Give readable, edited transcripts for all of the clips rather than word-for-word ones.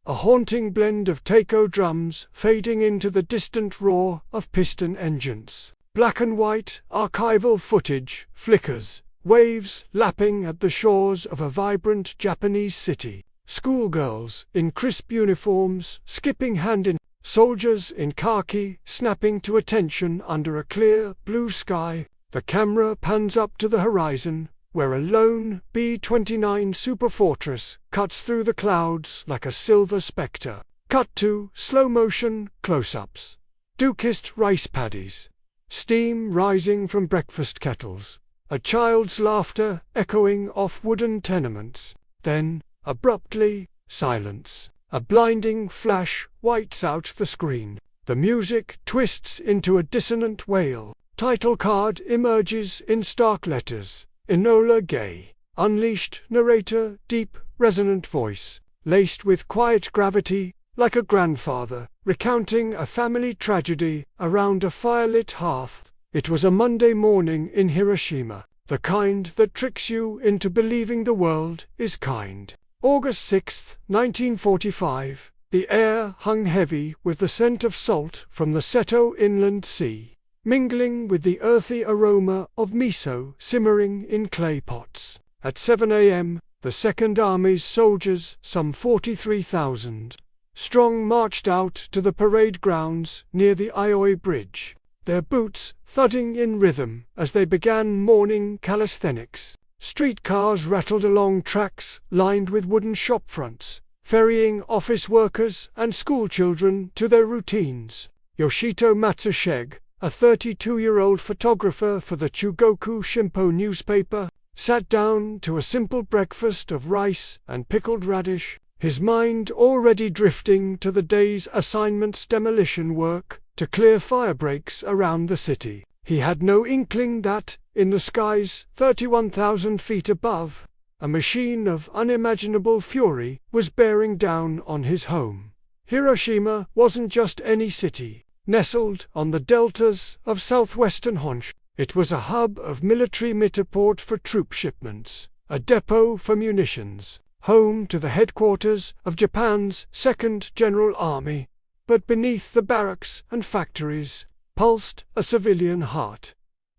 a haunting blend of taiko drums fading into the distant roar of piston engines. Black and white archival footage flickers, waves lapping at the shores of a vibrant Japanese city. Schoolgirls in crisp uniforms skipping hand in, soldiers in khaki snapping to attention under a clear blue sky. The camera pans up to the horizon, where a lone B-29 superfortress cuts through the clouds like a silver spectre. Cut to slow-motion close-ups. Dew-kissed rice paddies. Steam rising from breakfast kettles. A child's laughter echoing off wooden tenements. Then, abruptly, silence. A blinding flash whites out the screen. The music twists into a dissonant wail. Title card emerges in stark letters. Enola Gay. Unleashed narrator, deep, resonant voice, laced with quiet gravity, like a grandfather, recounting a family tragedy around a firelit hearth. It was a Monday morning in Hiroshima, the kind that tricks you into believing the world is kind. August 6, 1945, the air hung heavy with the scent of salt from the Seto Inland Sea, mingling with the earthy aroma of miso simmering in clay pots. At 7 a.m., the Second Army's soldiers, some 43,000 strong, marched out to the parade grounds near the Iwo Bridge, their boots thudding in rhythm as they began morning calisthenics. Streetcars rattled along tracks lined with wooden shop fronts, ferrying office workers and schoolchildren to their routines. Yoshito Matsushige, a 32-year-old photographer for the Chugoku Shimpo newspaper, sat down to a simple breakfast of rice and pickled radish, his mind already drifting to the day's assignment's demolition work to clear firebreaks around the city. He had no inkling that, in the skies 31,000 feet above, a machine of unimaginable fury was bearing down on his home. Hiroshima wasn't just any city. Nestled on the deltas of southwestern Honshu, it was a hub of military mitterport for troop shipments, a depot for munitions, home to the headquarters of Japan's Second General Army. But beneath the barracks and factories pulsed a civilian heart.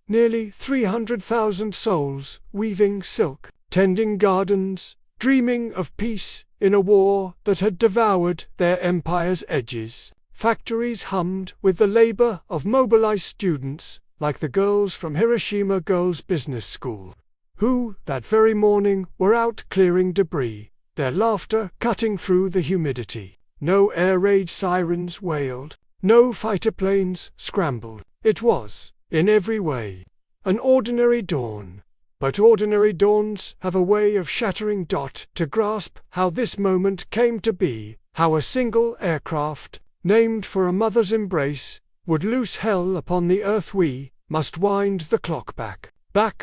Nearly 300,000 souls weaving silk, tending gardens, dreaming of peace in a war that had devoured their empire's edges. Factories hummed with the labor of mobilized students, like the girls from Hiroshima Girls' Business School, who, that very morning, were out clearing debris, their laughter cutting through the humidity. No air raid sirens wailed, no fighter planes scrambled. It was, in every way, an ordinary dawn. But ordinary dawns have a way of shattering. To grasp how this moment came to be, how a single aircraft, named for a mother's embrace, would loose hell upon the earth, we must wind the clock back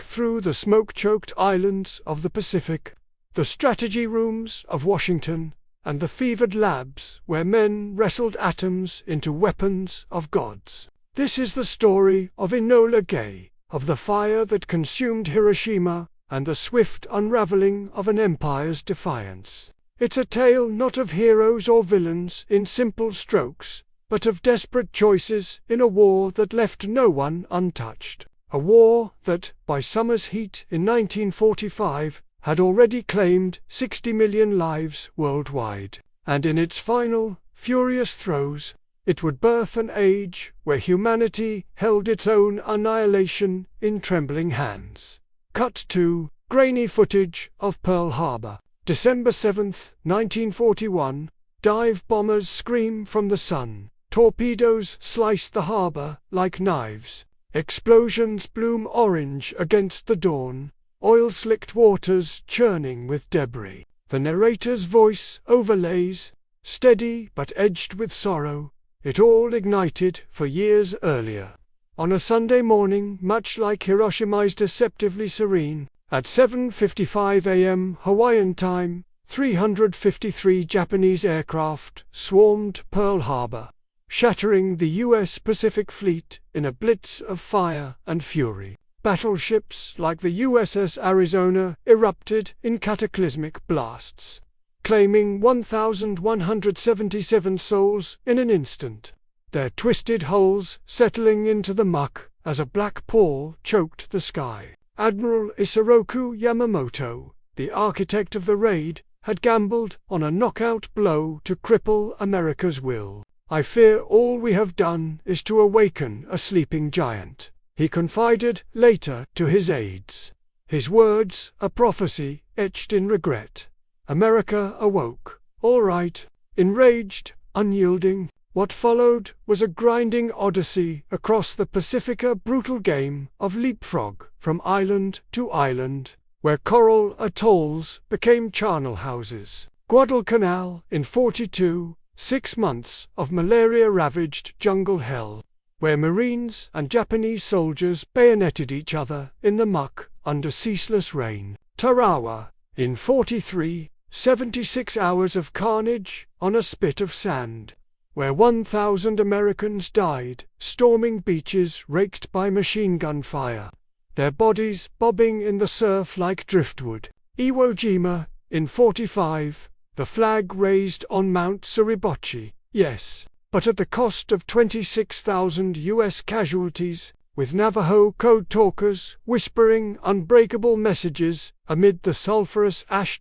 through the smoke-choked islands of the Pacific, the strategy rooms of Washington, and the fevered labs where men wrestled atoms into weapons of gods. This is the story of Enola Gay, of the fire that consumed Hiroshima, and the swift unraveling of an empire's defiance. It's a tale not of heroes or villains in simple strokes, but of desperate choices in a war that left no one untouched. A war that, by summer's heat in 1945, had already claimed 60 million lives worldwide. And in its final, furious throes, it would birth an age where humanity held its own annihilation in trembling hands. Cut to grainy footage of Pearl Harbor. December 7, 1941, dive bombers scream from the sun. Torpedoes slice the harbor like knives. Explosions bloom orange against the dawn. Oil-slicked waters churning with debris. The narrator's voice overlays, steady but edged with sorrow. It all ignited for years earlier. On a Sunday morning, much like Hiroshima's deceptively serene, at 7:55 a.m. Hawaiian time, 353 Japanese aircraft swarmed Pearl Harbor, shattering the U.S. Pacific Fleet in a blitz of fire and fury. Battleships like the USS Arizona erupted in cataclysmic blasts. claiming 1,177 souls in an instant, their twisted hulls settling into the muck as a black pall choked the sky. Admiral Isoroku Yamamoto, the architect of the raid, had gambled on a knockout blow to cripple America's will. "I fear all we have done is to awaken a sleeping giant," he confided later to his aides. His words, a prophecy, etched in regret. America awoke, all right, enraged, unyielding. What followed was a grinding odyssey across the Pacific, a brutal game of leapfrog from island to island, where coral atolls became charnel houses. Guadalcanal in 42, 6 months of malaria-ravaged jungle hell, where Marines and Japanese soldiers bayoneted each other in the muck under ceaseless rain. Tarawa in 43, 76 hours of carnage on a spit of sand, where 1,000 Americans died, storming beaches raked by machine gun fire, their bodies bobbing in the surf like driftwood. Iwo Jima in 45, the flag raised on Mount Suribachi, yes, but at the cost of 26,000 U.S. casualties, with Navajo code talkers whispering unbreakable messages amid the sulphurous ash.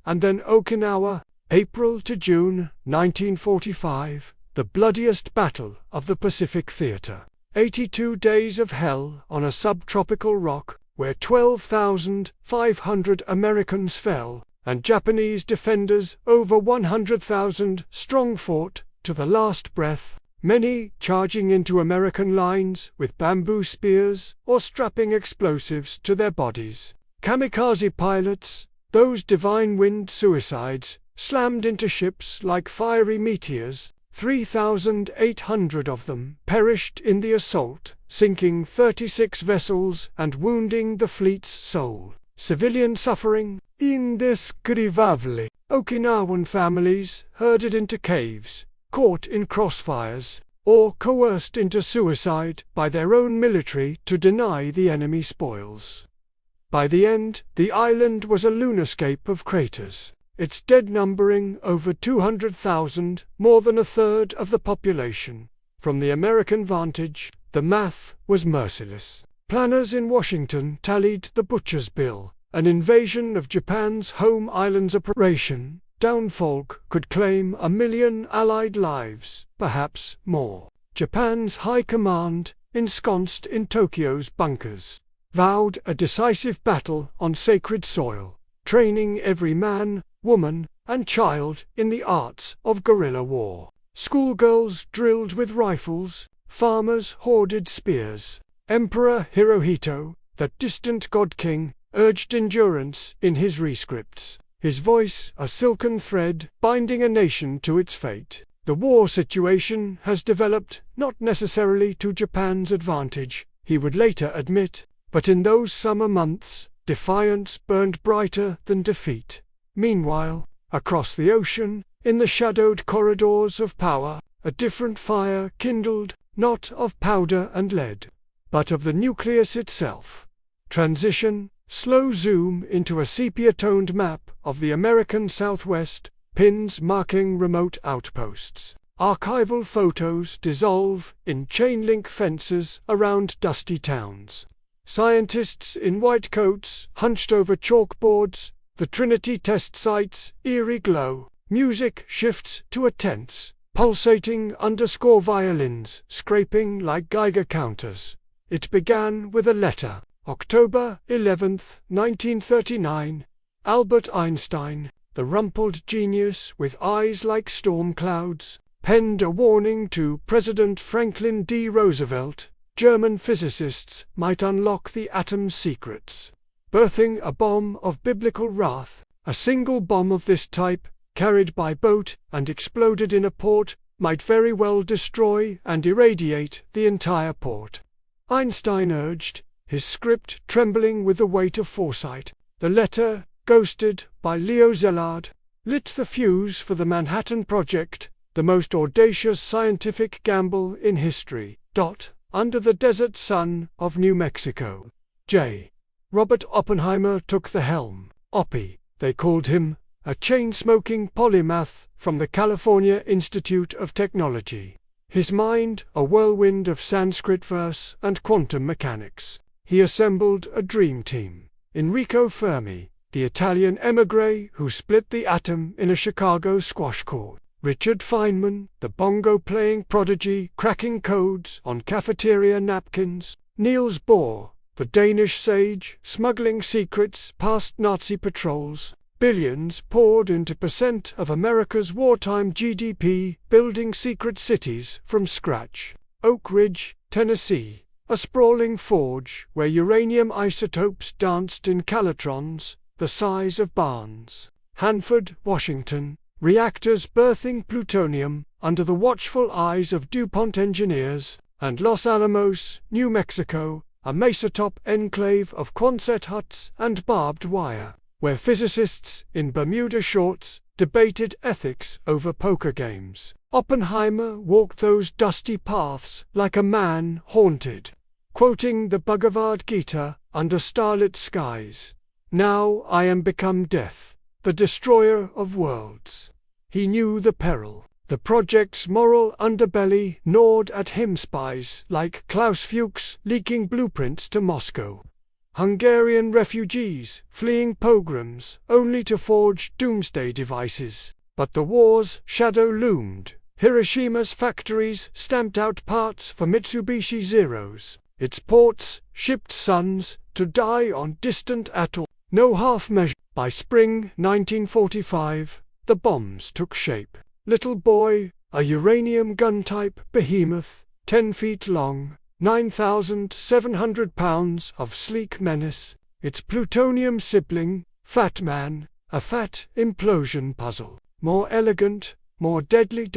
And then Okinawa, April to June 1945, the bloodiest battle of the Pacific Theater. 82 days of hell on a subtropical rock, where 12,500 Americans fell, and Japanese defenders over 100,000 strong fought to the last breath, many charging into American lines with bamboo spears or strapping explosives to their bodies. Kamikaze pilots, those divine wind suicides, slammed into ships like fiery meteors. 3,800 of them perished in the assault, sinking 36 vessels and wounding the fleet's soul. Civilian suffering, indescribable. Okinawan families herded into caves, caught in crossfires, or coerced into suicide by their own military to deny the enemy spoils. By the end, the island was a lunarscape of craters, its dead numbering over 200,000, more than a third of the population. From the American vantage, the math was merciless. Planners in Washington tallied the butcher's bill. An invasion of Japan's home islands operation, Downfall, could claim 1 million Allied lives, perhaps more. Japan's high command, ensconced in Tokyo's bunkers, vowed a decisive battle on sacred soil, training every man, woman, and child in the arts of guerrilla war. Schoolgirls drilled with rifles, farmers hoarded spears. Emperor Hirohito, that distant god-king, urged endurance in his rescripts, his voice a silken thread binding a nation to its fate. The war situation has developed not necessarily to Japan's advantage, he would later admit, but in those summer months, defiance burned brighter than defeat. Meanwhile, across the ocean, in the shadowed corridors of power, a different fire kindled, not of powder and lead, but of the nucleus itself. Transition, slow zoom into a sepia-toned map of the American Southwest, pins marking remote outposts. Archival photos dissolve in chain-link fences around dusty towns. Scientists in white coats hunched over chalkboards, the Trinity test site's eerie glow. Music shifts to a tense, pulsating underscore violins scraping like Geiger counters. It began with a letter. October 11, 1939. Albert Einstein, the rumpled genius with eyes like storm clouds, penned a warning to President Franklin D. Roosevelt. German physicists might unlock the atom's secrets, birthing a bomb of biblical wrath. A single bomb of this type, carried by boat and exploded in a port, might very well destroy and irradiate the entire port. Einstein urged, his script trembling with the weight of foresight. The letter, ghosted by Leo Szilard, lit the fuse for the Manhattan Project, the most audacious scientific gamble in history. Under the desert sun of New Mexico. J. Robert Oppenheimer took the helm. Oppie, they called him, a chain-smoking polymath from the California Institute of Technology. His mind a whirlwind of Sanskrit verse and quantum mechanics. He assembled a dream team. Enrico Fermi, the Italian émigré who split the atom in a Chicago squash court. Richard Feynman, the bongo-playing prodigy cracking codes on cafeteria napkins. Niels Bohr, the Danish sage smuggling secrets past Nazi patrols. Billions poured into percent of America's wartime GDP, building secret cities from scratch. Oak Ridge, Tennessee, a sprawling forge where uranium isotopes danced in calatrons the size of barns. Hanford, Washington, reactors birthing plutonium under the watchful eyes of DuPont engineers. And Los Alamos, New Mexico, a mesotop enclave of Quonset huts and barbed wire, where physicists in Bermuda shorts debated ethics over poker games. Oppenheimer walked those dusty paths like a man haunted, quoting the Bhagavad Gita under starlit skies. Now I am become death, the destroyer of worlds. He knew the peril. The project's moral underbelly gnawed at him, spies like Klaus Fuchs leaking blueprints to Moscow. Hungarian refugees fleeing pogroms only to forge doomsday devices. But the war's shadow loomed. Hiroshima's factories stamped out parts for Mitsubishi Zeros. Its ports shipped sons to die on distant atoll. No half measure. By spring 1945, the bombs took shape. Little Boy, a uranium gun-type behemoth, 10 feet long, 9,700 pounds of sleek menace. Its plutonium sibling, Fat Man, a fat implosion puzzle. More elegant, more deadly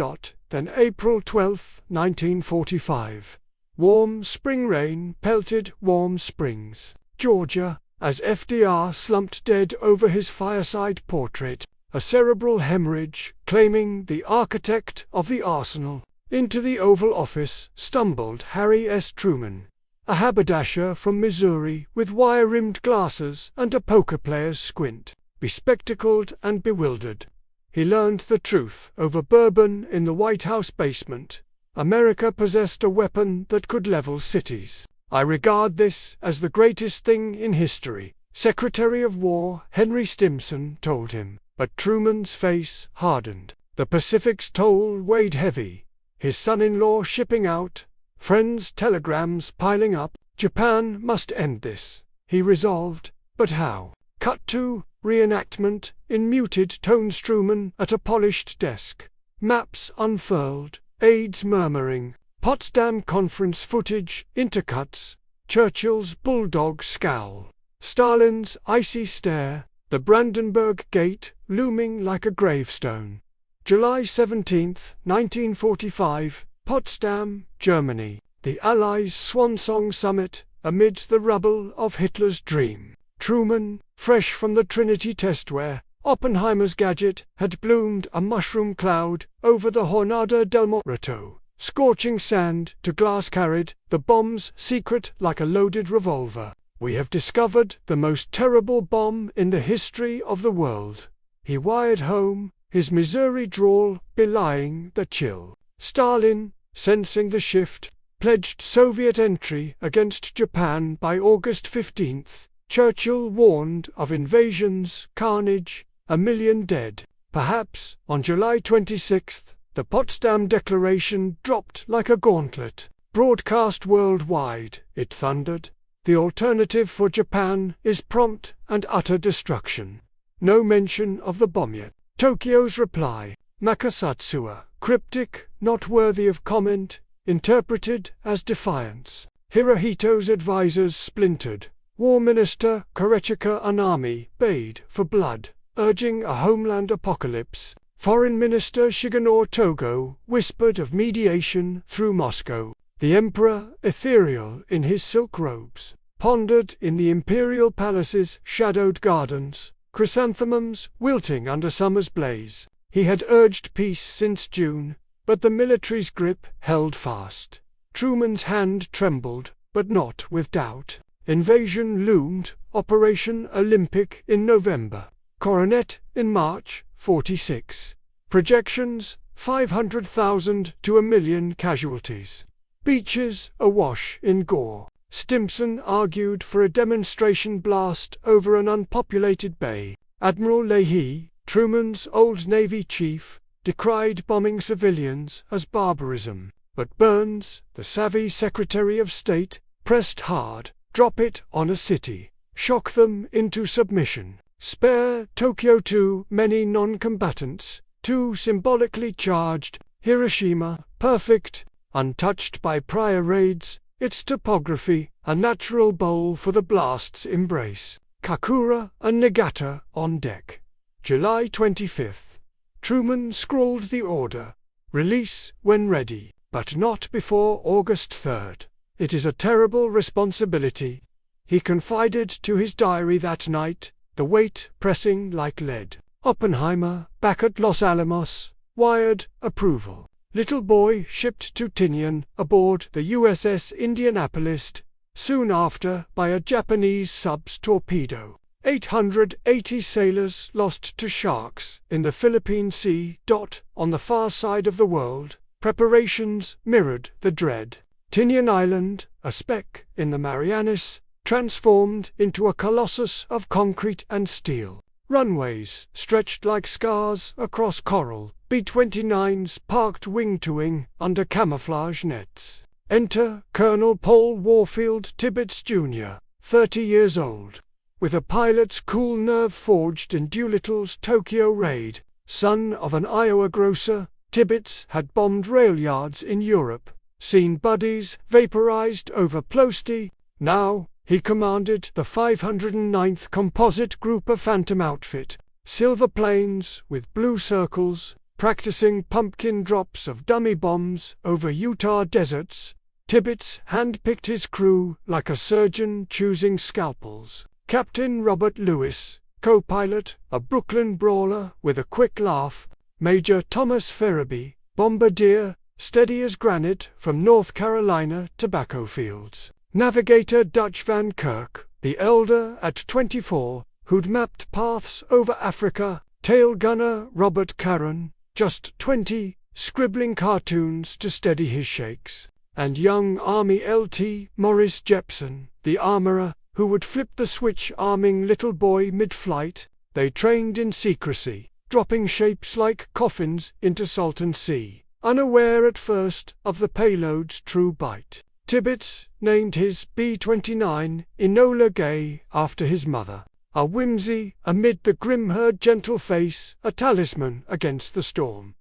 than April 12, 1945. Warm spring rain pelted Warm Springs, Georgia, as FDR slumped dead over his fireside portrait. A cerebral hemorrhage, claiming the architect of the arsenal. Into the Oval Office stumbled Harry S. Truman, a haberdasher from Missouri with wire-rimmed glasses and a poker player's squint. Bespectacled and bewildered, he learned the truth over bourbon in the White House basement. America possessed a weapon that could level cities. I regard this as the greatest thing in history, Secretary of War Henry Stimson told him. But Truman's face hardened. The Pacific's toll weighed heavy. His son-in-law shipping out, friends' telegrams piling up. Japan must end this, he resolved. But how? Cut to reenactment in muted tones. Truman at a polished desk. Maps unfurled, aides murmuring. Potsdam Conference footage intercuts. Churchill's bulldog scowl. Stalin's icy stare. The Brandenburg Gate looming like a gravestone. July 17, 1945, Potsdam, Germany. The Allies' swansong summit amid the rubble of Hitler's dream. Truman, fresh from the Trinity test where Oppenheimer's gadget had bloomed a mushroom cloud over the Jornada del Muerto. Scorching sand to glass carried, the bomb's secret like a loaded revolver. We have discovered the most terrible bomb in the history of the world. He wired home, his Missouri drawl belying the chill. Stalin, sensing the shift, pledged Soviet entry against Japan by August 15. Churchill warned of invasions, carnage, 1 million dead. Perhaps, on July 26, the Potsdam Declaration dropped like a gauntlet. Broadcast worldwide, it thundered. The alternative for Japan is prompt and utter destruction. No mention of the bomb yet. Tokyo's reply, Makasatsua, cryptic, not worthy of comment, interpreted as defiance. Hirohito's advisors splintered. War Minister Korechika Anami bayed for blood, urging a homeland apocalypse. Foreign Minister Shigenori Togo whispered of mediation through Moscow. The emperor, ethereal in his silk robes, pondered in the imperial palace's shadowed gardens, chrysanthemums wilting under summer's blaze. He had urged peace since June, but the military's grip held fast. Truman's hand trembled, but not with doubt. Invasion loomed, Operation Olympic in November. Coronet in March, 46. Projections, 500,000 to 1 million casualties. Beaches awash in gore. Stimson argued for a demonstration blast over an unpopulated bay. Admiral Leahy, Truman's old Navy chief, decried bombing civilians as barbarism, but Burns, the savvy Secretary of State, pressed hard. Drop it on a city. Shock them into submission. Spare Tokyo too many non-combatants, too symbolically charged. Hiroshima, perfect, untouched by prior raids, its topography, a natural bowl for the blast's embrace. Kakura and Nagata on deck. July 25. Truman scrawled the order. Release when ready, but not before August 3rd. It is a terrible responsibility, he confided to his diary that night, the weight pressing like lead. Oppenheimer, back at Los Alamos, wired approval. Little boy shipped to Tinian aboard the USS Indianapolis, soon after by a Japanese sub's torpedo. 880 sailors lost to sharks in the Philippine Sea. On the far side of the world, preparations mirrored the dread. Tinian Island, a speck in the Marianas, transformed into a colossus of concrete and steel. Runways stretched like scars across coral. B-29s parked wing-to-wing under camouflage nets. Enter Colonel Paul Warfield Tibbets, Jr., 30 years old. With a pilot's cool nerve forged in Doolittle's Tokyo raid, son of an Iowa grocer, Tibbets had bombed rail yards in Europe, seen buddies vaporized over Ploesti. Now, he commanded the 509th Composite Grouper Phantom outfit, silver planes with blue circles, practicing pumpkin drops of dummy bombs over Utah deserts. Tibbets handpicked his crew like a surgeon choosing scalpels. Captain Robert Lewis, co-pilot, a Brooklyn brawler with a quick laugh. Major Thomas Ferriby, bombardier, steady as granite from North Carolina tobacco fields. Navigator Dutch Van Kirk, the elder at 24, who'd mapped paths over Africa. Tail gunner Robert Caron, just 20, scribbling cartoons to steady his shakes. And young Army LT Morris Jepson, the armorer, who would flip the switch arming little boy mid-flight. They trained in secrecy, dropping shapes like coffins into Salton Sea, unaware at first of the payload's true bite. Tibbets named his B-29 Enola Gay after his mother. A whimsy amid the grim her gentle face, a talisman against the storm.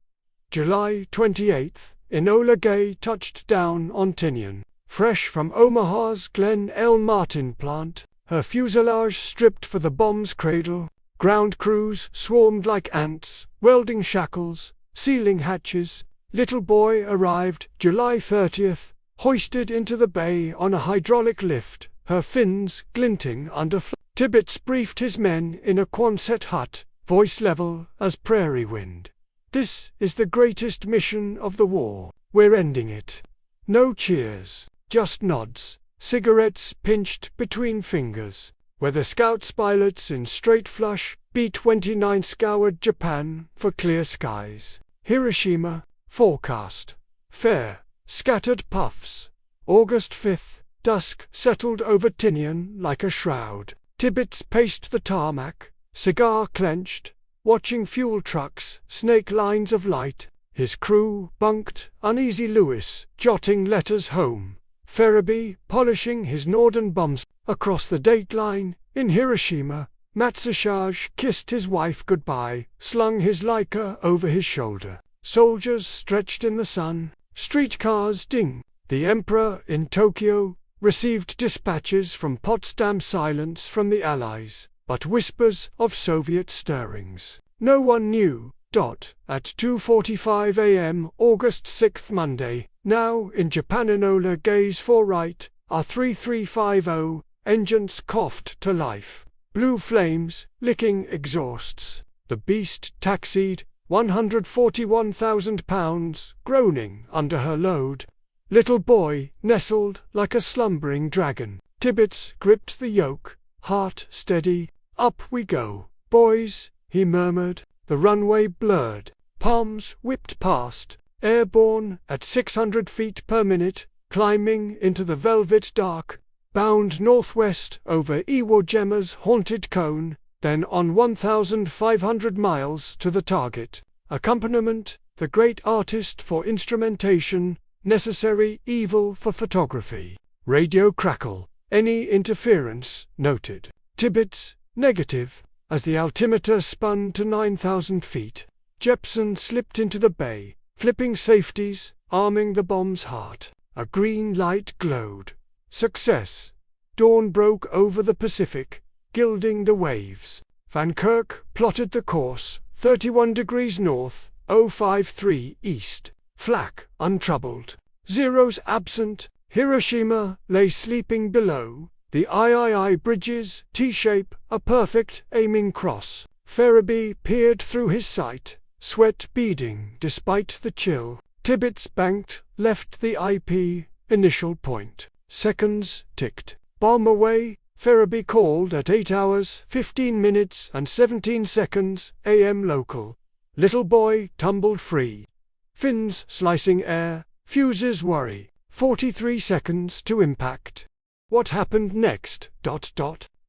July 28, Enola Gay touched down on Tinian. Fresh from Omaha's Glen L. Martin plant, her fuselage stripped for the bomb's cradle, ground crews swarmed like ants, welding shackles, sealing hatches. Little boy arrived July 30th, hoisted into the bay on a hydraulic lift, her fins glinting under Tibbets briefed his men in a Quonset hut, voice level as prairie wind. This is the greatest mission of the war. We're ending it. No cheers, just nods, cigarettes pinched between fingers. Where the Scouts pilots in straight flush, B-29 scoured Japan for clear skies. Hiroshima, forecast. Fair, scattered puffs. August 5th, dusk settled over Tinian like a shroud. Tibbets paced the tarmac, cigar clenched, watching fuel trucks, snake lines of light. His crew bunked, uneasy Lewis, jotting letters home. Ferriby polishing his Norden bombs. Across the dateline, in Hiroshima, Matsushige kissed his wife goodbye, slung his Leica over his shoulder. Soldiers stretched in the sun, streetcars ding. The Emperor in Tokyo received dispatches from Potsdam, silence from the Allies, but whispers of Soviet stirrings. No one knew. At 2:45 a.m. August 6th, Monday, now in Japan, Enola Gay's foreright, R3350, engines coughed to life. Blue flames, licking exhausts. The beast taxied, 141,000 pounds, groaning under her load. Little boy nestled like a slumbering dragon. Tibbets gripped the yoke, heart steady. Up we go, boys, he murmured. The runway blurred. Palms whipped past, airborne at 600 feet per minute, climbing into the velvet dark, bound northwest over Iwo Jima's haunted cone, then on 1,500 miles to the target. Accompaniment, the great artist for instrumentation, necessary evil for photography. Radio crackle, any interference, noted. Tibbets, negative, as the altimeter spun to 9,000 feet. Jepson slipped into the bay, flipping safeties, arming the bomb's heart. A green light glowed. Success. Dawn broke over the Pacific, gilding the waves. Van Kirk plotted the course, 31 degrees north, 053 east. Flak, untroubled. Zeros absent. Hiroshima lay sleeping below. The III bridges, T-shape, a perfect aiming cross. Ferriby peered through his sight, sweat beading despite the chill. Tibbets banked, left the IP, initial point. Seconds ticked. Bomb away, Ferriby called at 8 hours, 15 minutes and 17 seconds, AM local. Little boy tumbled free. Fins slicing air, fuses worry. 43 seconds to impact. What happened next, ...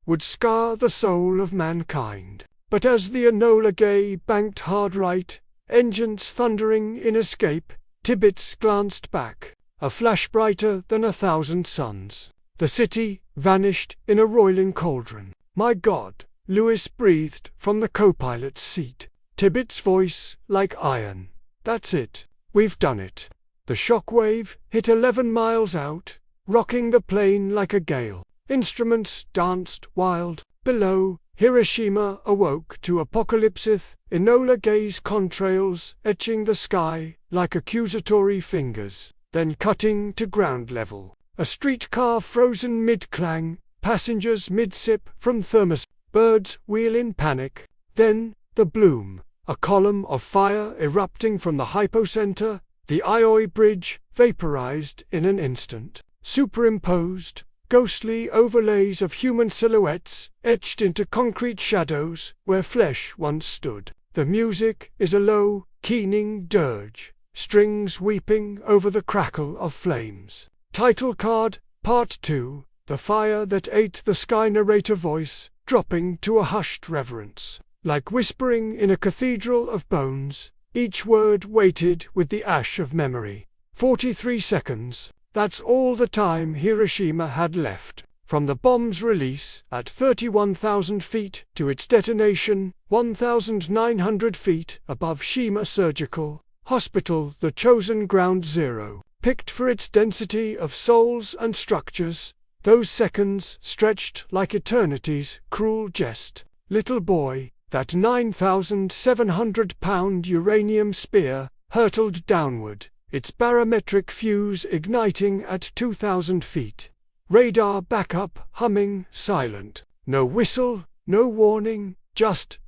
would scar the soul of mankind. But as the Enola Gay banked hard right, engines thundering in escape, Tibbets glanced back, a flash brighter than 1,000 suns. The city vanished in a roiling cauldron. My God, Lewis breathed from the co-pilot's seat. Tibbets' voice like iron. That's it. We've done it. The shockwave hit 11 miles out, rocking the plane like a gale. Instruments danced wild. Below, Hiroshima awoke to apocalypse, Enola Gay's contrails etching the sky like accusatory fingers, then cutting to ground level. A streetcar frozen mid-clang, passengers mid-sip from thermos, birds wheel in panic. Then, the bloom, a column of fire erupting from the hypocenter, the Ioi bridge vaporized in an instant. Superimposed, ghostly overlays of human silhouettes etched into concrete shadows where flesh once stood. The music is a low, keening dirge, strings weeping over the crackle of flames. Title card, Part 2, The Fire That Ate the Sky. Narrator voice, dropping to a hushed reverence. Like whispering in a cathedral of bones, each word weighted with the ash of memory. 43 seconds. That's all the time Hiroshima had left. From the bomb's release at 31,000 feet to its detonation 1,900 feet above Shima Surgical Hospital, the chosen ground zero, picked for its density of souls and structures, those seconds stretched like eternity's cruel jest. Little boy, that 9,700-pound uranium spear hurtled downward, its barometric fuse igniting at 2,000 feet. Radar backup humming silent. No whistle, no warning, just ...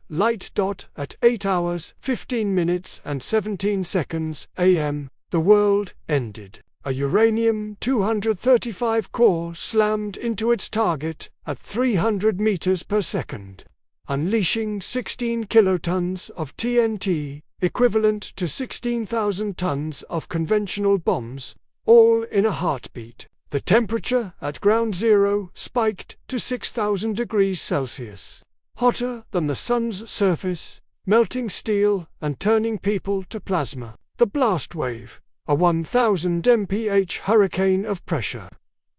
light ... at 8 hours, 15 minutes and 17 seconds AM, the world ended. A uranium-235 core slammed into its target at 300 meters per second, unleashing 16 kilotons of TNT, equivalent to 16,000 tons of conventional bombs, all in a heartbeat. The temperature at ground zero spiked to 6,000 degrees Celsius, hotter than the sun's surface, melting steel and turning people to plasma. The blast wave, a 1,000 mph hurricane of pressure,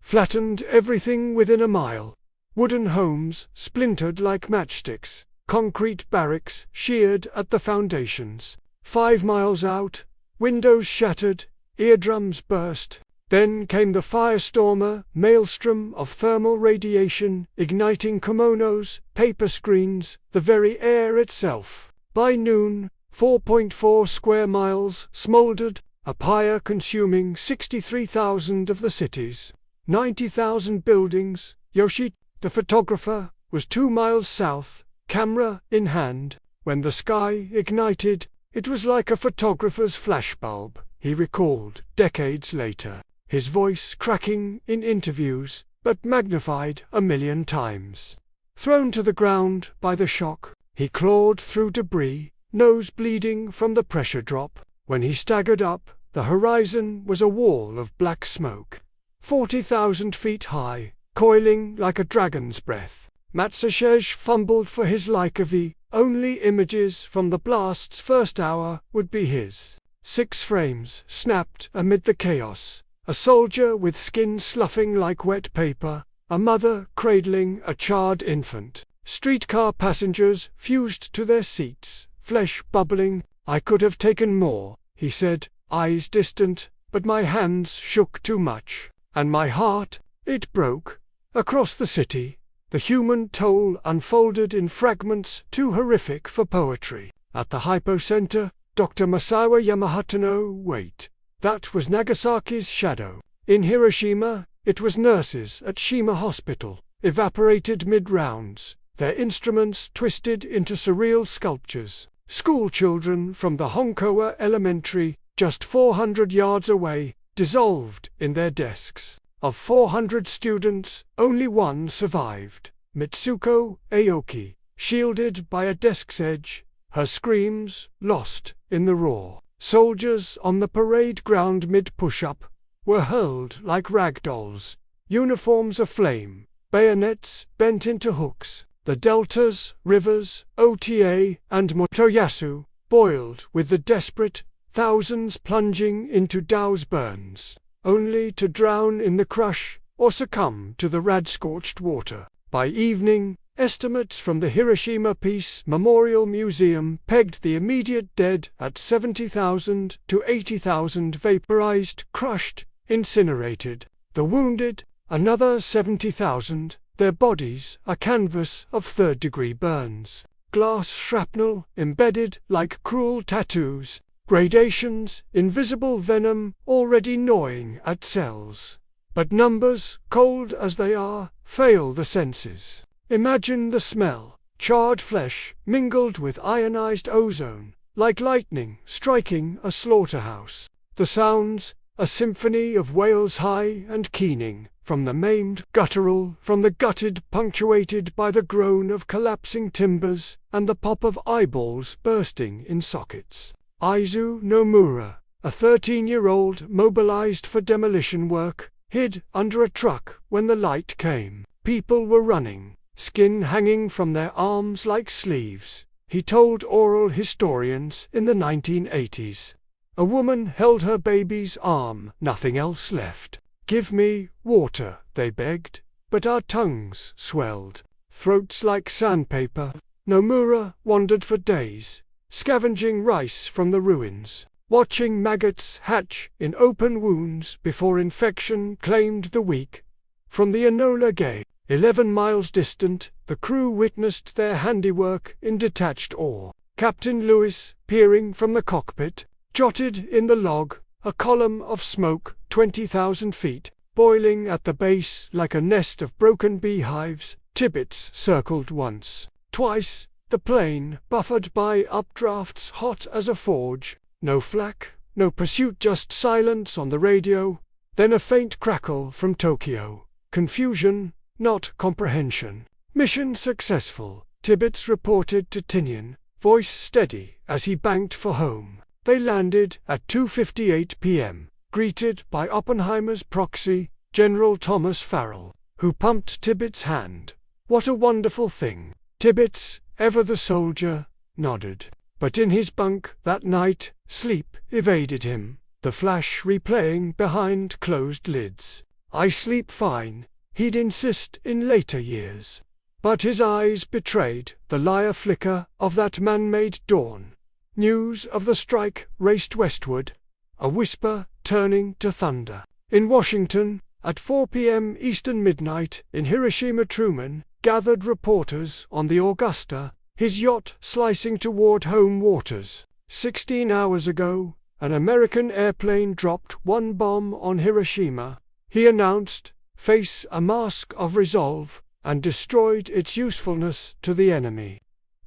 flattened everything within a mile. Wooden homes splintered like matchsticks, concrete barracks sheared at the foundations. 5 miles out, windows shattered, eardrums burst. Then came the firestormer maelstrom of thermal radiation, igniting kimonos, paper screens, the very air itself. By noon, 4.4 square miles smoldered, a pyre consuming 63,000 of the city's 90,000 buildings. Yoshito, the photographer, was 2 miles south, camera in hand. When the sky ignited, it was like a photographer's flashbulb, he recalled decades later, his voice cracking in interviews, but magnified 1,000,000 times. Thrown to the ground by the shock, He clawed through debris, nose bleeding from the pressure drop. When he staggered up, the horizon was a wall of black smoke, 40,000 feet high, coiling like a dragon's breath. Matsushige fumbled for his Leica. The only images from the blast's first hour would be his. 6 frames snapped amid the chaos. A soldier with skin sloughing like wet paper, a mother cradling a charred infant, streetcar passengers fused to their seats, flesh bubbling. "I could have taken more," he said, eyes distant, "but my hands shook too much. And my heart, it broke." Across the city, the human toll unfolded in fragments too horrific for poetry. At the hypocenter, Dr. Masawa Yamahata. Wait. That was Nagasaki's shadow. In Hiroshima, it was nurses at Shima Hospital, evaporated mid-rounds, their instruments twisted into surreal sculptures. Schoolchildren from the Honkawa Elementary, just 400 yards away, dissolved in their desks. Of 400 students, only one survived. Mitsuko Aoki, shielded by a desk's edge, her screams lost in the roar. Soldiers on the parade ground mid-push-up were hurled like rag dolls, uniforms aflame, bayonets bent into hooks. The deltas, rivers, Ota, and Motoyasu boiled with the desperate, thousands plunging into douse burns, only to drown in the crush or succumb to the rad-scorched water. By evening, estimates from the Hiroshima Peace Memorial Museum pegged the immediate dead at 70,000 to 80,000 vaporized, crushed, incinerated. The wounded, another 70,000, their bodies a canvas of third-degree burns. Glass shrapnel embedded like cruel tattoos, gradations, invisible venom already gnawing at cells. But numbers, cold as they are, fail the senses. Imagine the smell, charred flesh mingled with ionized ozone, like lightning striking a slaughterhouse. The sounds, a symphony of wails high and keening, from the maimed, guttural, from the gutted, punctuated by the groan of collapsing timbers and the pop of eyeballs bursting in sockets. Aizu Nomura, a 13-year-old mobilized for demolition work, hid under a truck when the light came. People were running, skin hanging from their arms like sleeves, he told oral historians in the 1980s. A woman held her baby's arm, nothing else left. "Give me water," they begged, but our tongues swelled, throats like sandpaper. Nomura wandered for days, scavenging rice from the ruins, watching maggots hatch in open wounds before infection claimed the weak. From the Enola Gay, 11 miles distant, the crew witnessed their handiwork in detached awe. Captain Lewis, peering from the cockpit, jotted in the log, a column of smoke 20,000 feet, boiling at the base like a nest of broken beehives. Tibbets circled once, twice, the plane buffered by updrafts hot as a forge. No flak, no pursuit, just silence on the radio, then a faint crackle from Tokyo. Confusion, not comprehension. "Mission successful," Tibbets reported to Tinian, voice steady as he banked for home. They landed at 2:58 p.m., greeted by Oppenheimer's proxy, General Thomas Farrell, who pumped Tibbets' hand. "What a wonderful thing." Tibbets, ever the soldier, nodded. But in his bunk that night, sleep evaded him, the flash replaying behind closed lids. "I sleep fine," he'd insist in later years. But his eyes betrayed the liar flicker of that man-made dawn. News of the strike raced westward, a whisper turning to thunder. In Washington, at 4 p.m. Eastern Midnight, in Hiroshima, Truman gathered reporters on the Augusta, his yacht slicing toward home waters. 16 hours ago, an American airplane dropped one bomb on Hiroshima, he announced, face a mask of resolve, and destroyed its usefulness to the enemy.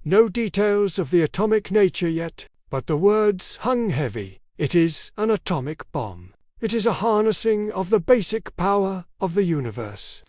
No details of the atomic nature yet, but the words hung heavy. It is an atomic bomb. It is a harnessing of the basic power of the universe.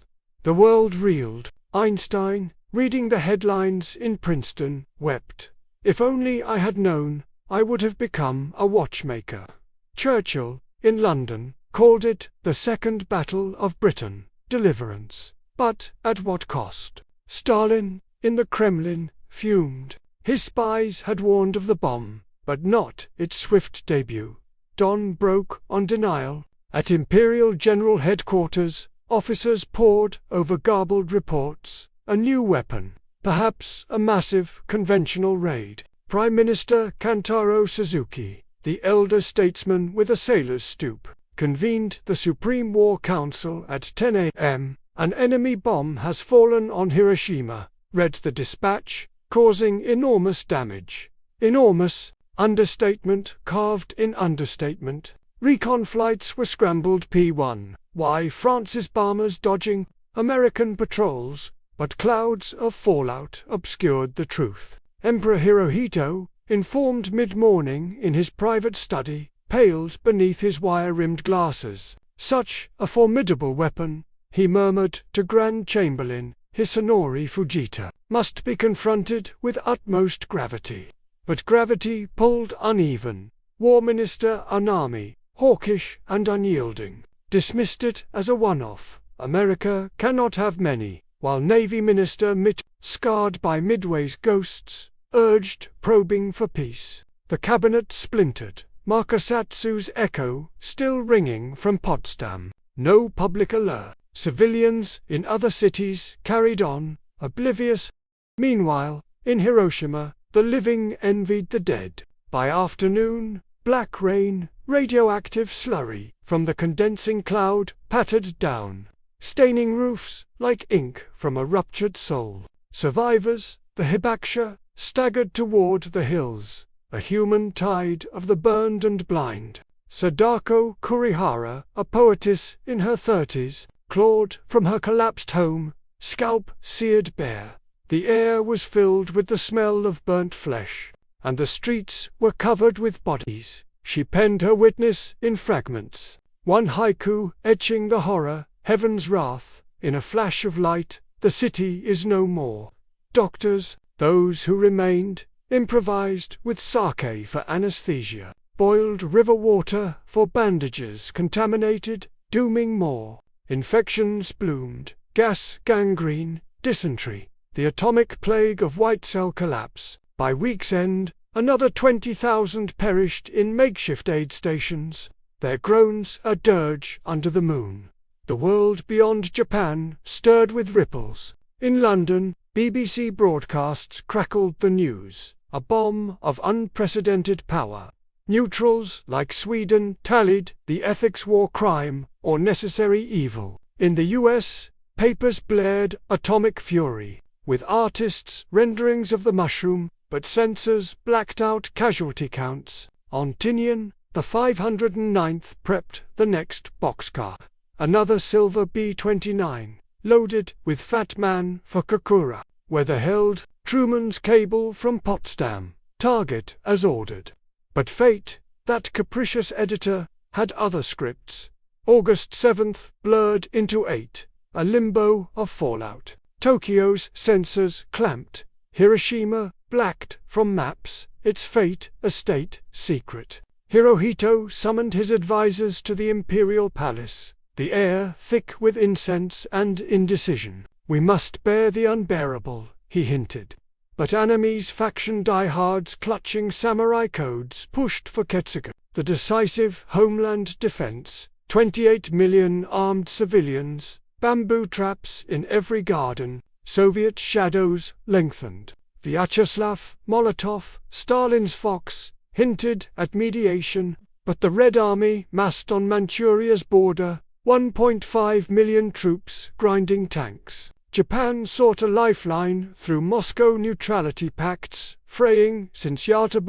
The world reeled. Einstein, reading the headlines in Princeton, wept. If only I had known, I would have become a watchmaker. Churchill, in London, called it the Second Battle of Britain, deliverance. But at what cost? Stalin, in the Kremlin, fumed. His spies had warned of the bomb, but not its swift debut. Dawn broke on denial. At Imperial General Headquarters, officers pored over garbled reports. A new weapon, perhaps a massive conventional raid. Prime Minister Kantaro Suzuki, the elder statesman with a sailor's stoop, convened the Supreme War Council at 10 a.m. An enemy bomb has fallen on Hiroshima, read the dispatch, causing enormous damage. Enormous, understatement carved in understatement. Recon flights were scrambled P-1. Why France's bombers dodging American patrols, but clouds of fallout obscured the truth. Emperor Hirohito, informed mid-morning in his private study, paled beneath his wire-rimmed glasses. Such a formidable weapon, he murmured to Grand Chamberlain Hisanori Fujita, must be confronted with utmost gravity. But gravity pulled uneven. War Minister Anami, hawkish and unyielding, dismissed it as a one-off. America cannot have many, while Navy Minister Mitch, scarred by Midway's ghosts, urged probing for peace. The cabinet splintered, Makasatsu's echo still ringing from Potsdam. No public alert. Civilians in other cities carried on, oblivious. Meanwhile, in Hiroshima, the living envied the dead. By afternoon, black rain, radioactive slurry, from the condensing cloud, pattered down, staining roofs like ink from a ruptured soul. Survivors, the Hibakusha, staggered toward the hills, a human tide of the burned and blind. Sadako Kurihara, a poetess in her 30s, clawed from her collapsed home, scalp seared bare. The air was filled with the smell of burnt flesh, and the streets were covered with bodies. She penned her witness in fragments, one haiku etching the horror, heaven's wrath, in a flash of light. The city is no more. Doctors, those who remained, improvised with sake for anesthesia, boiled river water for bandages contaminated, dooming more. Infections bloomed, gas gangrene, dysentery, the atomic plague of white cell collapse. By week's end, another 20,000 perished in makeshift aid stations, their groans a dirge under the moon. The world beyond Japan stirred with ripples. In London, BBC broadcasts crackled the news, a bomb of unprecedented power. Neutrals, like Sweden, tallied the ethics war crime or necessary evil. In the US, papers blared atomic fury, with artists' renderings of the mushroom, but censors blacked out casualty counts. On Tinian, the 509th prepped the next boxcar. Another silver B-29, loaded with Fat Man for Kokura. Weather held, Truman's cable from Potsdam, target as ordered. But fate, that capricious editor, had other scripts. August 7th blurred into 8, a limbo of fallout. Tokyo's censors clamped. Hiroshima blacked from maps, its fate a state secret. Hirohito summoned his advisers to the imperial palace, the air thick with incense and indecision. We must bear the unbearable, he hinted. But Anami's faction diehards clutching samurai codes pushed for Ketsuga, the decisive homeland defense. 28 million armed civilians, bamboo traps in every garden, Soviet shadows lengthened. Vyacheslav Molotov, Stalin's fox, hinted at mediation, but the Red Army massed on Manchuria's border, 1.5 million troops grinding tanks. Japan sought a lifeline through Moscow neutrality pacts, fraying since Yalta,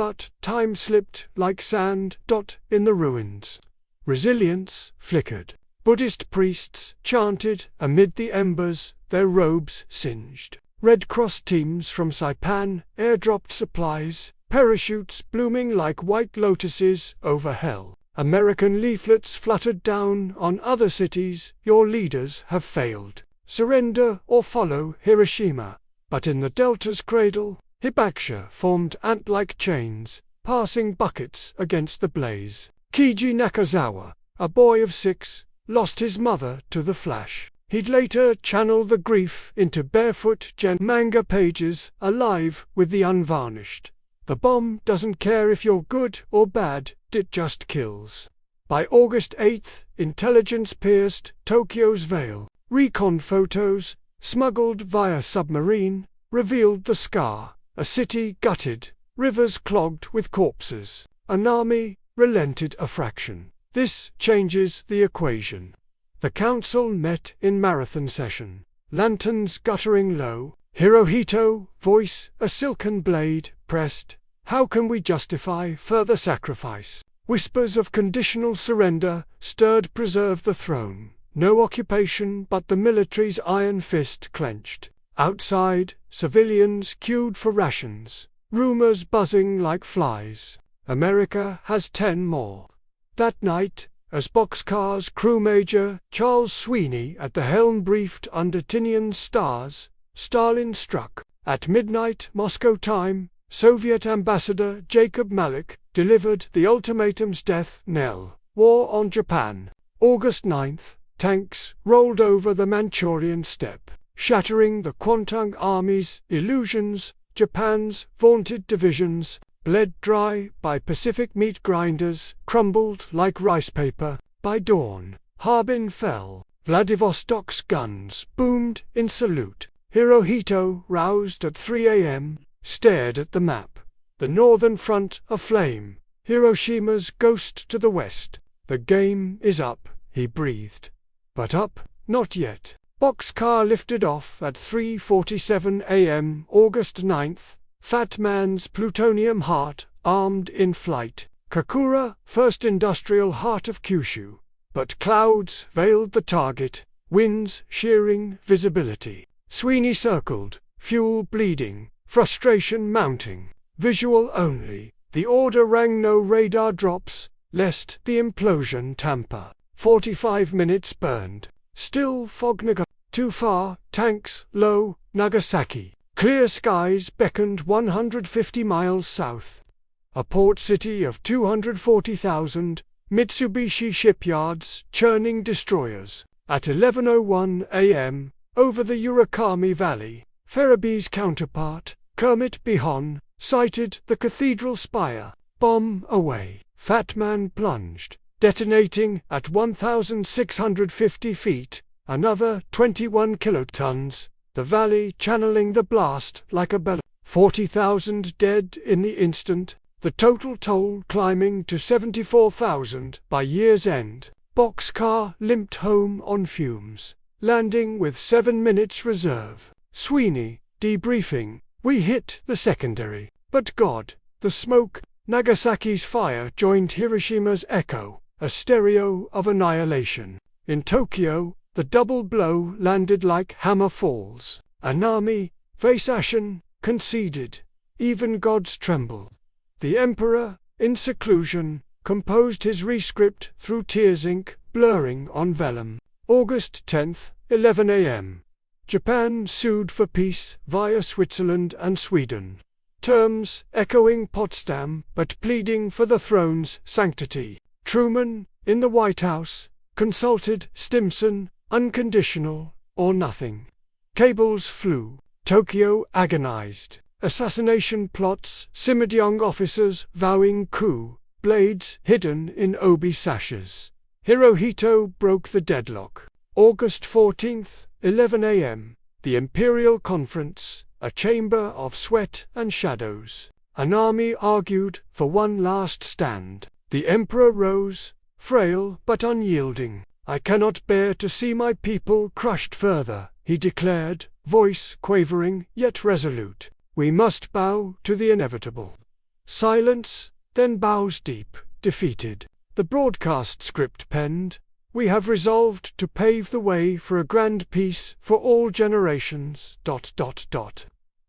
time slipped like sand in the ruins. Resilience flickered. Buddhist priests chanted amid the embers, their robes singed. Red Cross teams from Saipan airdropped supplies, parachutes blooming like white lotuses over hell. American leaflets fluttered down on other cities. Your leaders have failed. Surrender or follow Hiroshima. But in the delta's cradle, Hibakusha formed ant-like chains, passing buckets against the blaze. Keiji Nakazawa, a boy of 6, lost his mother to the flash. He'd later channel the grief into barefoot manga pages, alive with the unvarnished. The bomb doesn't care if you're good or bad, it just kills. By August 8, intelligence pierced Tokyo's veil. Recon photos, smuggled via submarine, revealed the scar, a city gutted, rivers clogged with corpses. An army relented a fraction. This changes the equation. The council met in marathon session. Lanterns guttering low. Hirohito, voice a silken blade, pressed. How can we justify further sacrifice? Whispers of conditional surrender stirred preserve the throne. No occupation but the military's iron fist clenched. Outside, civilians queued for rations. Rumors buzzing like flies. America has 10 more. That night, as Boxcar's crew major Charles Sweeney at the helm briefed under Tinian stars, Stalin struck. At midnight Moscow time, Soviet ambassador Jacob Malik delivered the ultimatum's death knell. War on Japan. August 9th, tanks rolled over the Manchurian steppe, shattering the Kwantung Army's illusions. Japan's vaunted divisions, bled dry by Pacific meat grinders, crumbled like rice paper. By dawn, Harbin fell. Vladivostok's guns boomed in salute. Hirohito, roused at 3 a.m., stared at the map. The northern front aflame. Hiroshima's ghost to the west. The game is up, he breathed. But up, not yet. Boxcar lifted off at 3:47 a.m. August 9th. Fat Man's plutonium heart, armed in flight. Kakura, first industrial heart of Kyushu. But clouds veiled the target, winds shearing visibility. Sweeney circled, fuel bleeding, frustration mounting. Visual only. The order rang: no radar drops, lest the implosion tamper. 45 minutes burned. Still fog. Too far, tanks low, Nagasaki. Clear skies beckoned 150 miles south. A port city of 240,000, Mitsubishi shipyards churning destroyers. At 11:01 a.m., over the Urakami Valley, Ferebee's counterpart, Kermit Behon, sighted the cathedral spire. Bomb away. Fat Man plunged, detonating at 1,650 feet, another 21 kilotons, the valley channeling the blast like a bell. 40,000 dead in the instant, the total toll climbing to 74,000 by year's end. Boxcar limped home on fumes, landing with 7 minutes reserve. Sweeney, debriefing, we hit the secondary. But God, the smoke. Nagasaki's fire joined Hiroshima's echo, a stereo of annihilation. In Tokyo, the double blow landed like hammer falls. An army, face ashen, conceded. Even gods tremble. The emperor, in seclusion, composed his rescript through tears ink, blurring on vellum. August 10th, 11 a.m. Japan sued for peace via Switzerland and Sweden. Terms echoing Potsdam but pleading for the throne's sanctity. Truman, in the White House, consulted Stimson, unconditional or nothing. Cables flew. Tokyo agonized. Assassination plots, Simmeryong officers vowing coup, blades hidden in obi sashes. Hirohito broke the deadlock. August 14th, 11 a.m. The Imperial Conference, a chamber of sweat and shadows. An army argued for one last stand. The emperor rose, frail but unyielding. I cannot bear to see my people crushed further, he declared, voice quavering yet resolute. We must bow to the inevitable. Silence, then bows deep, defeated. The broadcast script penned, we have resolved to pave the way for a grand peace for all generations.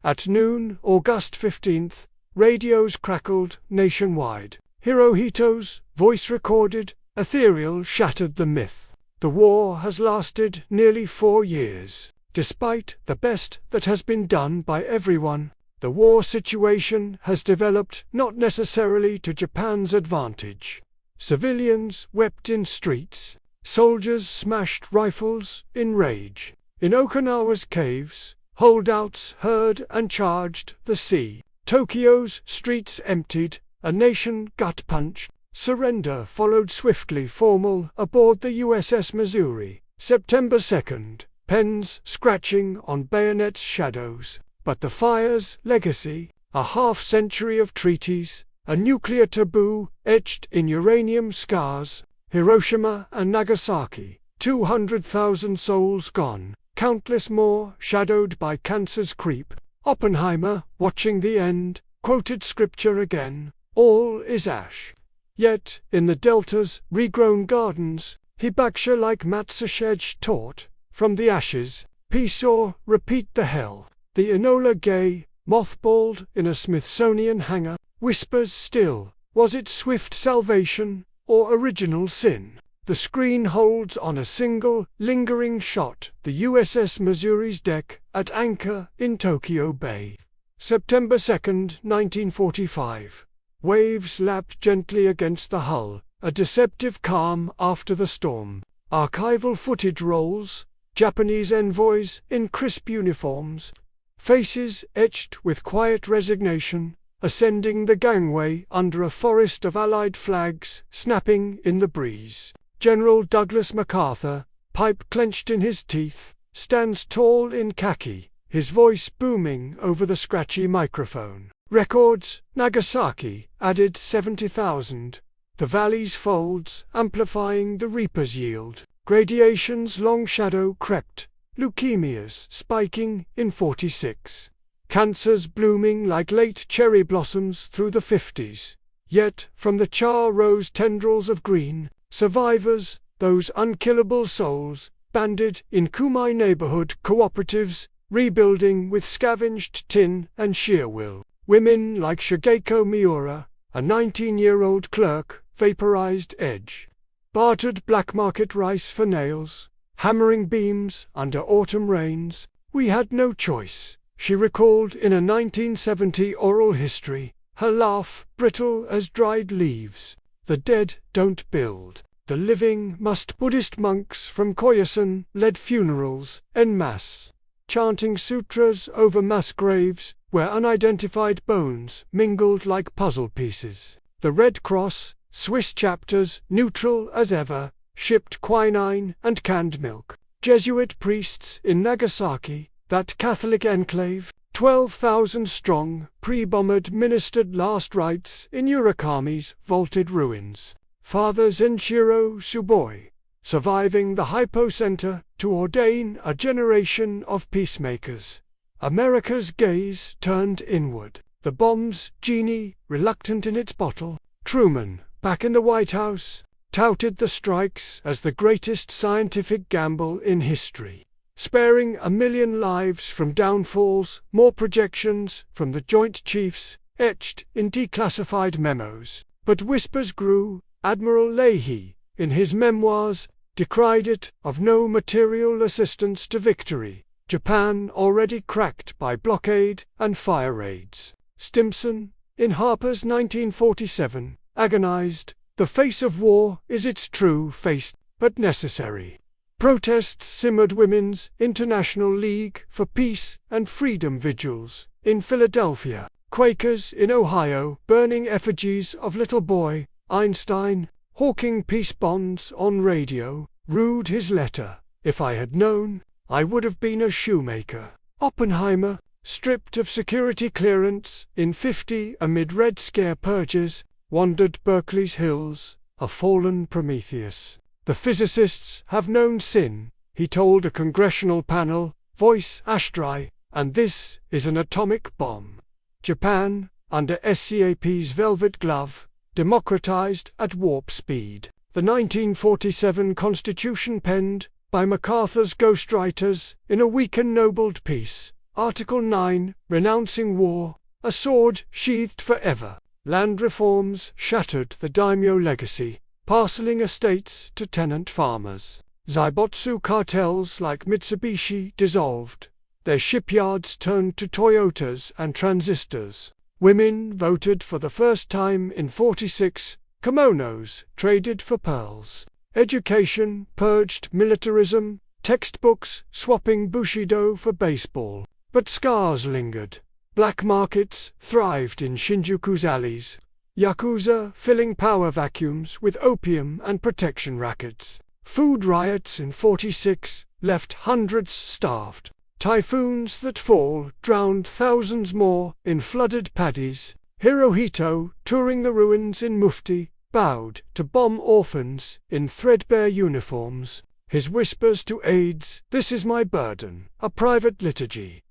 At noon, August 15th, radios crackled nationwide. Hirohito's voice recorded, ethereal, shattered the myth. The war has lasted nearly 4 years. Despite the best that has been done by everyone, the war situation has developed not necessarily to Japan's advantage. Civilians wept in streets. Soldiers smashed rifles in rage. In Okinawa's caves, holdouts heard and charged the sea. Tokyo's streets emptied, a nation gut-punched. Surrender followed swiftly formal aboard the USS Missouri. September 2nd, pens scratching on bayonets' shadows. But the fire's legacy, a half-century of treaties, a nuclear taboo etched in uranium scars. Hiroshima and Nagasaki, 200,000 souls gone, countless more shadowed by cancer's creep. Oppenheimer, watching the end, quoted scripture again, all is ash. Yet, in the delta's regrown gardens, Hibakusha like Matsushige taught, from the ashes, peace or repeat the hell. The Enola Gay, mothballed in a Smithsonian hangar, whispers still, was it swift salvation, or original sin? The screen holds on a single, lingering shot, the USS Missouri's deck, at anchor in Tokyo Bay. September 2nd, 1945. Waves lapped gently against the hull, a deceptive calm after the storm. Archival footage rolls, Japanese envoys in crisp uniforms, faces etched with quiet resignation, ascending the gangway under a forest of Allied flags snapping in the breeze. General Douglas MacArthur, pipe clenched in his teeth, stands tall in khaki, his voice booming over the scratchy microphone. Records, Nagasaki, added 70,000. The valley's folds, amplifying the reaper's yield. Gradation's long shadow crept, leukemias spiking in 46. Cancers blooming like late cherry blossoms through the 50s. Yet, from the char rose tendrils of green, survivors, those unkillable souls, banded in Kumai neighborhood cooperatives, rebuilding with scavenged tin and sheer will. Women like Shigeko Miura, a 19-year-old clerk, vaporized edge. Bartered black market rice for nails, hammering beams under autumn rains. We had no choice, she recalled in a 1970 oral history, her laugh brittle as dried leaves. The dead don't build. The living must. Buddhist monks from Koyasan led funerals en masse, chanting sutras over mass graves where unidentified bones mingled like puzzle pieces. The Red Cross, Swiss chapters, neutral as ever, shipped quinine and canned milk. Jesuit priests in Nagasaki, that Catholic enclave, 12,000 strong, pre-bombard ministered last rites in Urakami's vaulted ruins. Father Zenshiro Suboi, surviving the hypocenter to ordain a generation of peacemakers. America's gaze turned inward. The bomb's genie, reluctant in its bottle. Truman, back in the White House, touted the strikes as the greatest scientific gamble in history. Sparing 1 million lives from downfalls, more projections from the Joint Chiefs, etched in declassified memos. But whispers grew. Admiral Leahy, in his memoirs, decried it, of no material assistance to victory. Japan already cracked by blockade and fire raids. Stimson, in Harper's 1947, agonized, the face of war is its true face, but necessary. Protests simmered. Women's International League for Peace and Freedom vigils in Philadelphia. Quakers in Ohio burning effigies of little boy Einstein, hawking peace bonds on radio. Rude his letter, if I had known, I would have been a shoemaker. Oppenheimer, stripped of security clearance in 50 amid Red Scare purges, wandered Berkeley's hills, a fallen Prometheus. The physicists have known sin, he told a congressional panel, voice ash-dry, and this is an atomic bomb. Japan, under SCAP's velvet glove, democratized at warp speed. The 1947 Constitution penned by MacArthur's ghostwriters in a weak ennobled peace. Article 9, renouncing war, a sword sheathed forever. Land reforms shattered the daimyo legacy, parceling estates to tenant farmers. Zaibatsu cartels like Mitsubishi dissolved. Their shipyards turned to Toyotas and transistors. Women voted for the first time in 46, kimonos traded for pearls. Education purged militarism, textbooks swapping Bushido for baseball. But scars lingered. Black markets thrived in Shinjuku's alleys. Yakuza filling power vacuums with opium and protection rackets. Food riots in 46 left hundreds starved. Typhoons that fall drowned thousands more in flooded paddies. Hirohito, touring the ruins in Mufti, bowed to bomb orphans in threadbare uniforms. His whispers to aides, "This is my burden," a private liturgy.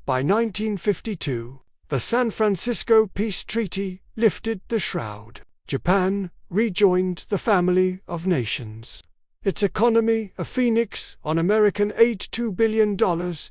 By 1952, the San Francisco Peace Treaty lifted the shroud. Japan rejoined the family of nations. Its economy, a phoenix on American aid, $2 billion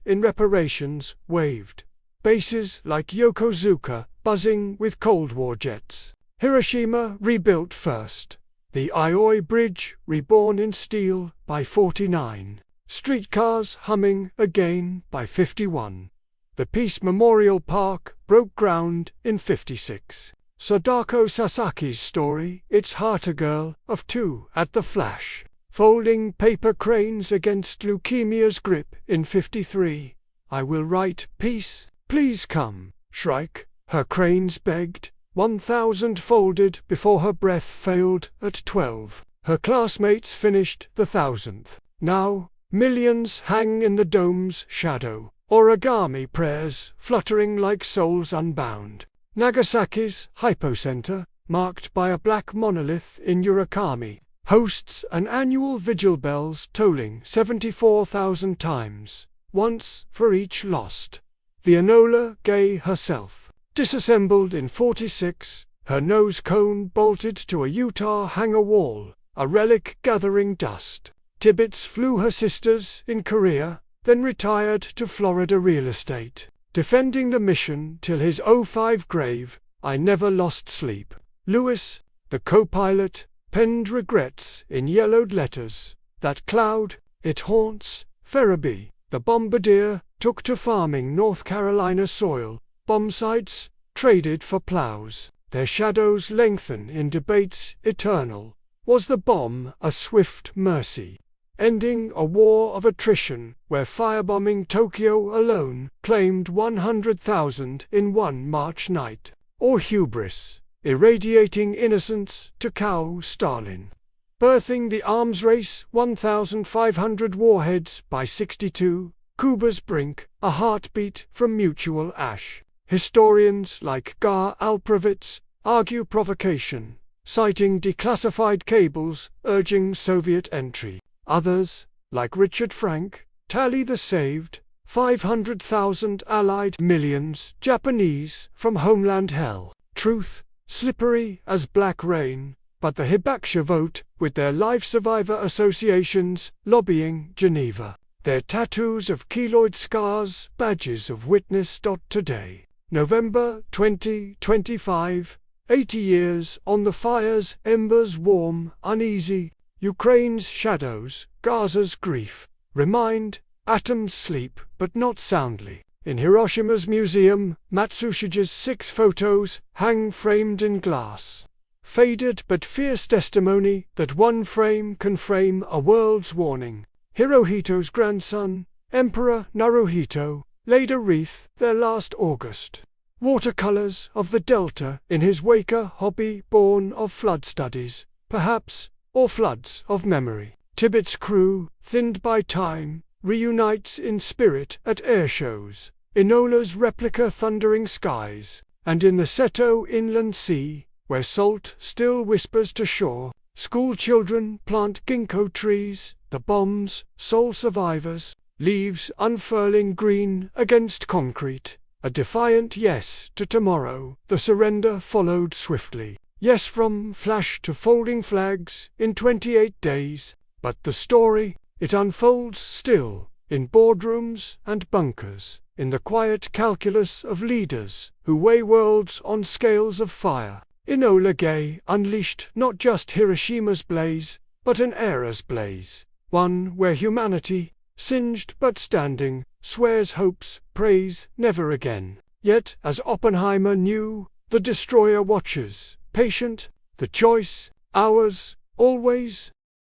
in reparations, waved. Bases like Yokosuka buzzing with Cold War jets. Hiroshima rebuilt first. The Ioi Bridge reborn in steel by 49. Streetcars humming again by 51. The Peace Memorial Park broke ground in 56. Sadako Sasaki's story, It's Heart, a girl of 2 at the Flash. Folding paper cranes against leukemia's grip in 53. I will write peace, please come, Shrike, her cranes begged. 1,000 folded before her breath failed at 12. Her classmates finished the 1,000th. Now, millions hang in the dome's shadow. Origami prayers fluttering like souls unbound. Nagasaki's hypocenter, marked by a black monolith in Urakami, hosts an annual vigil, bells tolling 74,000 times, once for each lost. The Enola Gay herself, disassembled in 46, her nose cone bolted to a Utah hangar wall, a relic gathering dust. Tibbets flew her sisters in Korea, then retired to Florida real estate, defending the mission till his 05 grave. I never lost sleep. Lewis, the co-pilot, penned regrets in yellowed letters. That cloud, it haunts Ferriby. The bombardier took to farming North Carolina soil. Bomb sites traded for plows. Their shadows lengthen in debates eternal. Was the bomb a swift mercy, ending a war of attrition where firebombing Tokyo alone claimed 100,000 in one March night? Or hubris, irradiating innocence to cow Stalin, birthing the arms race, 1,500 warheads by 62, Cuba's brink, a heartbeat from mutual ash? Historians like Gar Alperovitz argue provocation, citing declassified cables urging Soviet entry. Others, like Richard Frank, tally the saved 500,000 Allied, millions Japanese from homeland hell. Truth, slippery as black rain, but the Hibakusha vote, with their life survivor associations lobbying Geneva. Their tattoos of keloid scars, badges of witness. Today, November 2025, 80 years on the fire's embers, warm, uneasy. Ukraine's shadows, Gaza's grief, remind, atoms sleep, but not soundly. In Hiroshima's museum, Matsushige's 6 photos hang framed in glass. Faded but fierce testimony that one frame can frame a world's warning. Hirohito's grandson, Emperor Naruhito, laid a wreath there last August. Watercolors of the Delta in his Waker hobby, born of flood studies, perhaps, or floods of memory. Tibbets' crew, thinned by time, reunites in spirit at airshows. Enola's replica, thundering skies, and in the Seto Inland Sea, where salt still whispers to shore, school children plant ginkgo trees, the bomb's sole survivors, leaves unfurling green against concrete, a defiant yes to tomorrow. The surrender followed swiftly. Yes, from flash to folding flags in 28 days, but the story, it unfolds still, in boardrooms and bunkers, in the quiet calculus of leaders who weigh worlds on scales of fire. Enola Gay unleashed not just Hiroshima's blaze, but an era's blaze. one where humanity, singed but standing, swears hopes, prays, never again. Yet, as Oppenheimer knew, the destroyer watches, patient, the choice, ours, always.